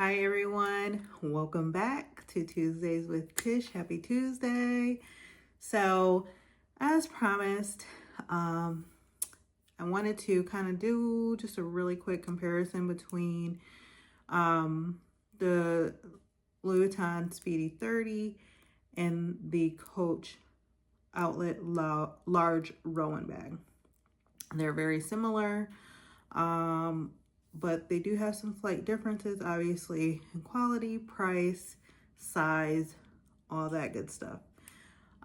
Hi everyone, welcome back to Tuesdays with Tish. Happy Tuesday. So as promised, I wanted to kind of do just a really quick comparison between the Louis Vuitton Speedy 30 and the Coach Outlet Large Rowan bag. They're very similar. But they do have some slight differences, obviously, in quality, price, size, all that good stuff,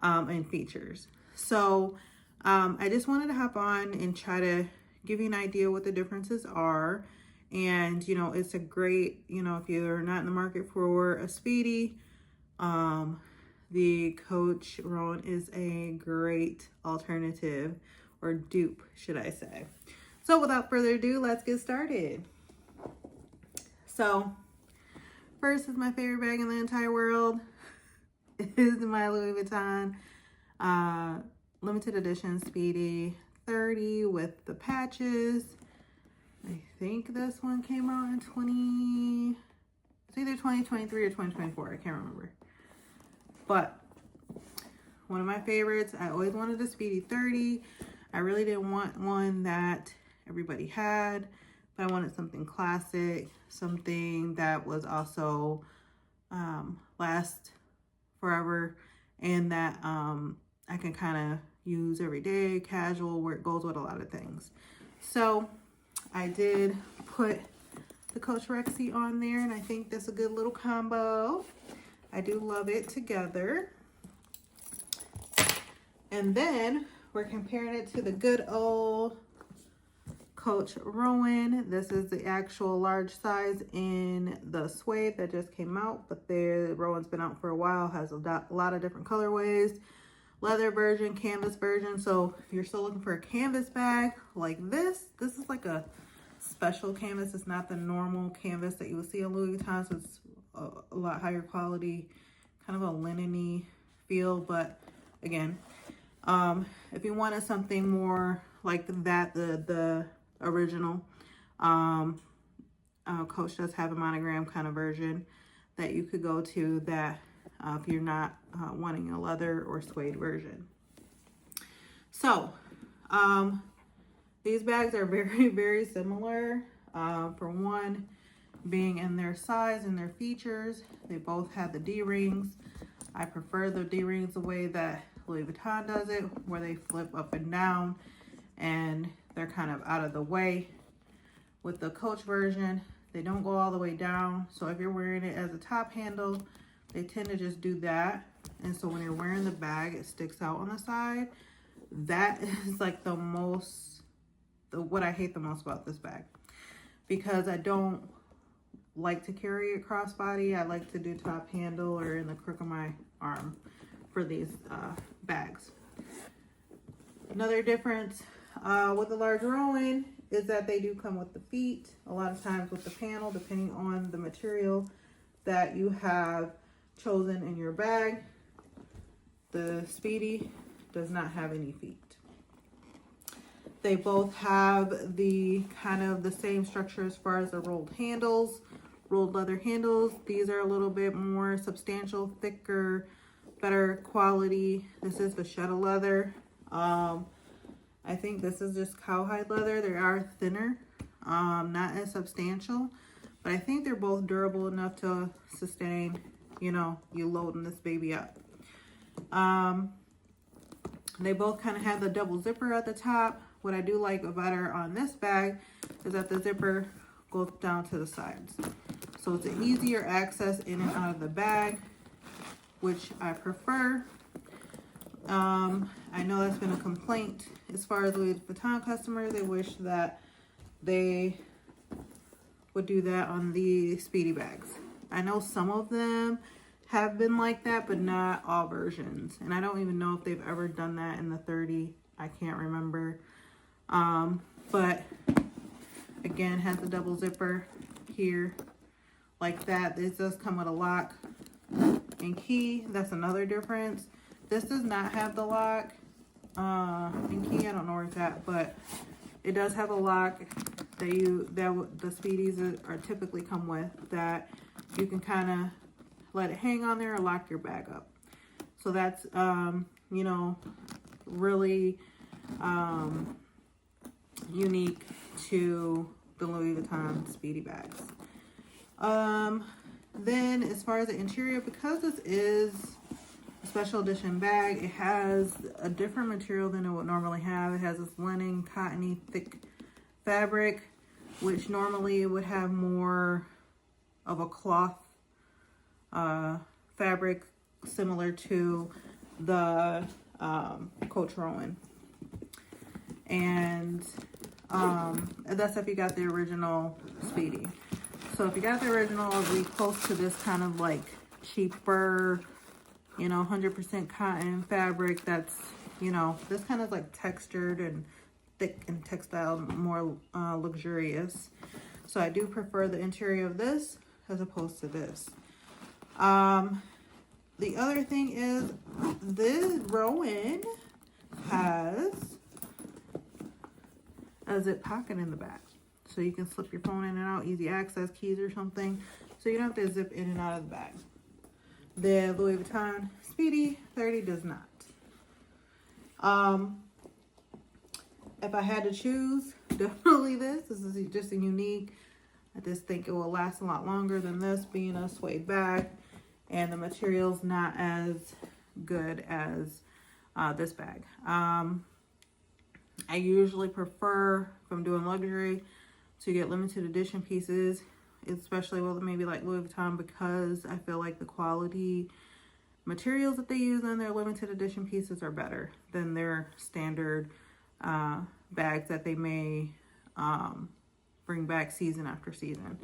and features. So I just wanted to hop on and try to give you an idea what the differences are. And, it's a great, if you're not in the market for a Speedy, the Coach Rowan is a great alternative, or dupe, should I say. So without further ado, let's get started. So first is my favorite bag in the entire world. It is my Louis Vuitton limited edition Speedy 30 with the patches. I think this one came out in it's either 2023 or 2024. I can't remember. But one of my favorites. I always wanted a Speedy 30. I really didn't want one that everybody had, but I wanted something classic, something that was also last forever, and that I can kind of use every day, casual, where it goes with a lot of things. So I did put the Coach Rexy on there, and I think that's a good little combo. I do love it together. And then we're comparing it to the good old Coach Rowan. This is the actual large size in the suede that just came out, but the Rowan's been out for a while, has a lot of different colorways, leather version, canvas version. So if you're still looking for a canvas bag like this is like a special canvas. It's not the normal canvas that you would see in Louis Vuitton, so it's a lot higher quality, kind of a linen-y feel. But again, if you wanted something more like that, the original Coach does have a monogram kind of version that you could go to, that if you're not wanting a leather or suede version. So these bags are very, very similar. For one, being in their size and their features, they both have the D-rings. I prefer the D-rings the way that Louis Vuitton does it, where they flip up and down and they're kind of out of the way. With the Coach version, they don't go all the way down. So if you're wearing it as a top handle, they tend to just do that. And so when you're wearing the bag, it sticks out on the side. That is like what I hate the most about this bag, because I don't like to carry it crossbody. I like to do top handle or in the crook of my arm for these bags. Another difference with the large Rowan is that they do come with the feet, a lot of times with the panel, depending on the material that you have chosen in your bag. The Speedy does not have any feet. They both have the kind of the same structure as far as the rolled leather handles. These are a little bit more substantial, thicker, better quality. This is vachetta leather. I think this is just cowhide leather. They are thinner, not as substantial, but I think they're both durable enough to sustain, you loading this baby up. They both kind of have the double zipper at the top. What I do like better on this bag is that the zipper goes down to the sides. So it's an easier access in and out of the bag, which I prefer. I know that's been a complaint as far as Louis Vuitton customers. They wish that they would do that on the Speedy bags. I know some of them have been like that, but not all versions. And I don't even know if they've ever done that in the 30. I can't remember. But again, has a double zipper here like that. This does come with a lock and key. That's another difference. This does not have the lock and key. I don't know where it's at, but it does have a lock that the Speedies are typically come with, that you can kind of let it hang on there or lock your bag up. So that's, you know, really unique to the Louis Vuitton Speedy bags. Then as far as the interior, because this is a special edition bag, it has a different material than it would normally have. It has this linen, cottony, thick fabric, which normally it would have more of a cloth fabric similar to the Coach Rowan. And that's if you got the original Speedy. So if you got the original, it'll be close to this kind of like cheaper, you know, 100% cotton fabric that's, you know, this kind of like textured and thick and textile, more luxurious. So I do prefer the interior of this as opposed to this. The other thing is this Rowan has a zip pocket in the back. So you can slip your phone in and out, easy access keys or something. So you don't have to zip in and out of the bag. The Louis Vuitton Speedy 30 does not. If I had to choose, definitely this. This is just a unique. I just think it will last a lot longer than this, being a suede bag. And the material's not as good as this bag. I usually prefer, if I'm doing luxury, to get limited edition pieces, especially with maybe like Louis Vuitton, because I feel like the quality materials that they use in their limited edition pieces are better than their standard bags that they may bring back season after season.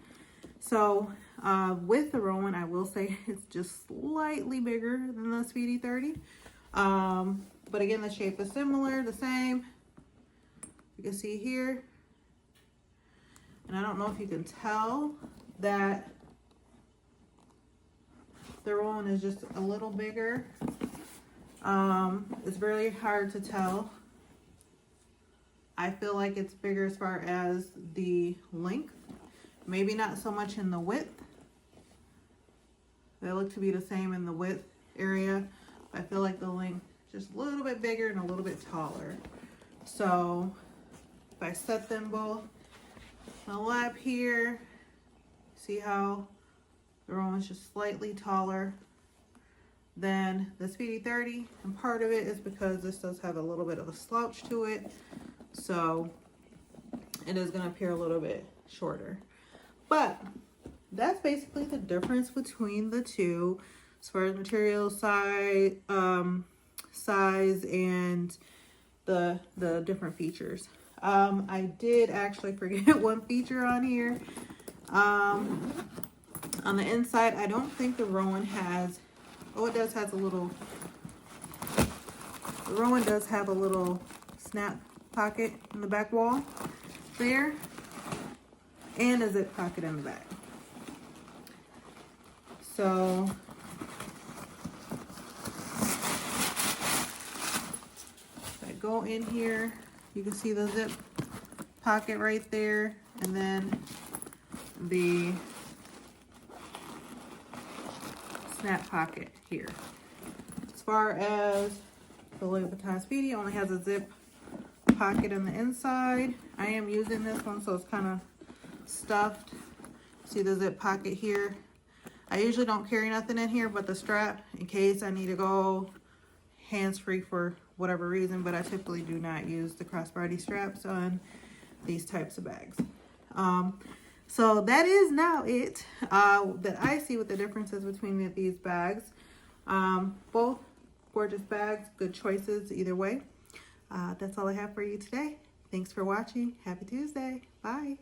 So with the Rowan, I will say it's just slightly bigger than the Speedy 30. But again, the shape is similar, the same. You can see here. And I don't know if you can tell that the Rowan is just a little bigger. It's really hard to tell. I feel like it's bigger as far as the length. Maybe not so much in the width. They look to be the same in the width area. I feel like the length is just a little bit bigger and a little bit taller. So if I set them both on the lap here, see how the Rowan's just slightly taller than the Speedy 30. And part of it is because this does have a little bit of a slouch to it. So it is going to appear a little bit shorter. But that's basically the difference between the two as far as material size, and the different features. I did actually forget one feature on here. On the inside, I don't think the Rowan has, oh, it does have a little, the Rowan does have a little snap pocket in the back wall there, and a zip pocket in the back. So if I go in here, you can see the zip pocket right there, and then the snap pocket here. As far as the Louis Vuitton Speedy, only has a zip pocket on the inside. I am using this one, so it's kind of stuffed. See the zip pocket here. I usually don't carry nothing in here but the strap in case I need to go hands-free for whatever reason, but I typically do not use the crossbody straps on these types of bags. So that is now it that I see with the differences between these bags. Both gorgeous bags, good choices either way. That's all I have for you today. Thanks for watching. Happy Tuesday. Bye.